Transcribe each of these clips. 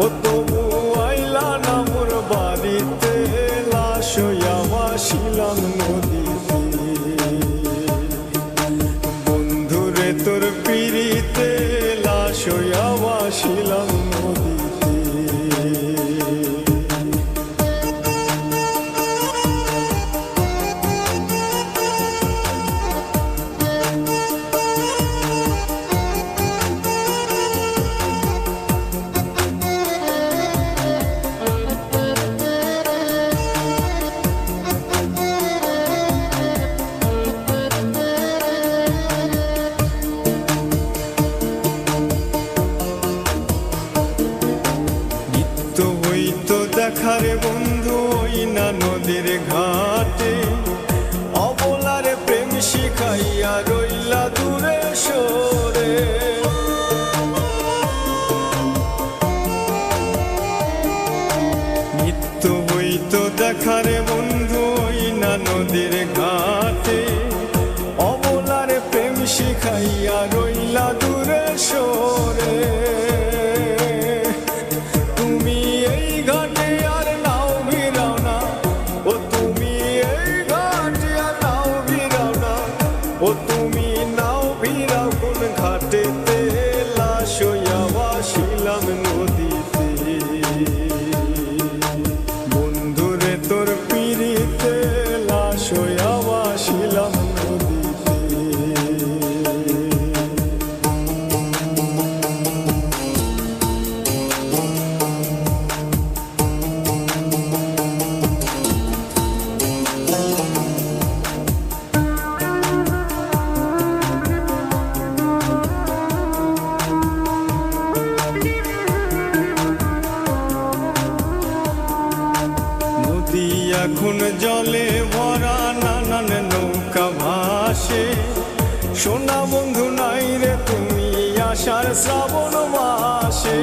ও তবু আইলা না মোর বাড়িতে, লাশ হইয়া ভাসিলাম নদীতে। বন্ধুরে তোর পিড়িতে, লাশ হইয়া ভাসিলাম নদীতে। দেখারে বন্ধু ওই না নদীর ঘাটে, অবলারে প্রেম শিখাইয়া রইলা দূরে সরে। নিত্য হইতো দেখারে বন্ধু ওই না নদীর ঘাটে, অবলারে প্রেম শিখাইয়া রইলা দূরে সরে। ও তুমি নাও ভিড়াও কোন ঘাটেতে, লাশ হইয়া ভাসিলাম নদীতে। বন্ধুরে তোর পিড়িতে, লাশ হইয়া ভাসিলাম নদীতে। এখন জলে ভরা নানান নৌকা ভাসে, সোনা বন্ধু নাই রে তুমি আষাঢ় শ্রাবণ মাসে।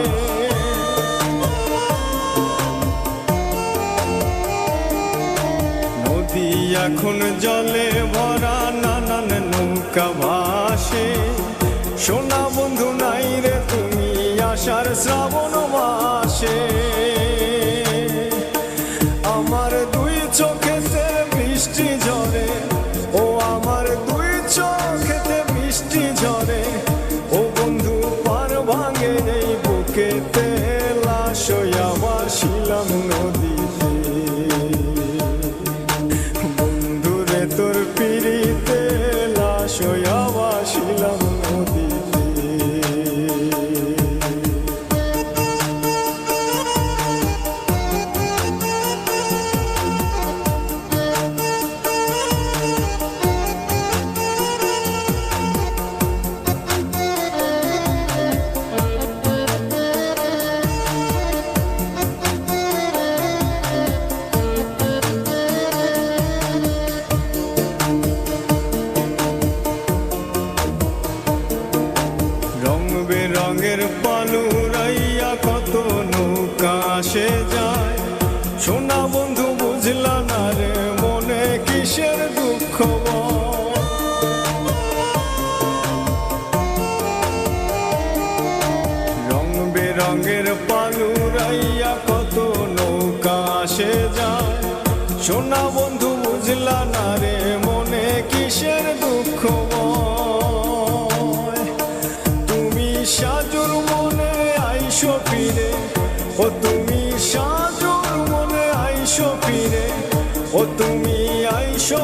নদী এখন জলে ভরা নানান নৌকা ভাসে, সোনা বন্ধু নাই রে তুমি আষাঢ় শ্রাবণ মাসে। আমার দুই চোখেতে বৃষ্টি ঝরে, ও আমার দুই চোখেতে বৃষ্টি ঝরে। ও বন্ধু পার ভাঙে এই বুকেতে, লাশ হইয়া ভাসিলাম নদীতে। বন্ধুরে তোর পিড়িতে, লাশ হইয়া ভাসিলাম নদীতে। রঙের পালুরাইয়া কত নৌকা আসে যায়, সোনা বন্ধু বুঝলা না রে মনে কিসের দুঃখ। রং বেরঙের পালুরাইয়া কত নৌকা আসে যায়, সোনা বন্ধু বুঝলা না রে মনে কিসের দুঃখ। সাজুর মনে আইসো ফিরে, ও তুমি সাজুর মনে আইসো ফিরে। ও তুমি আইসো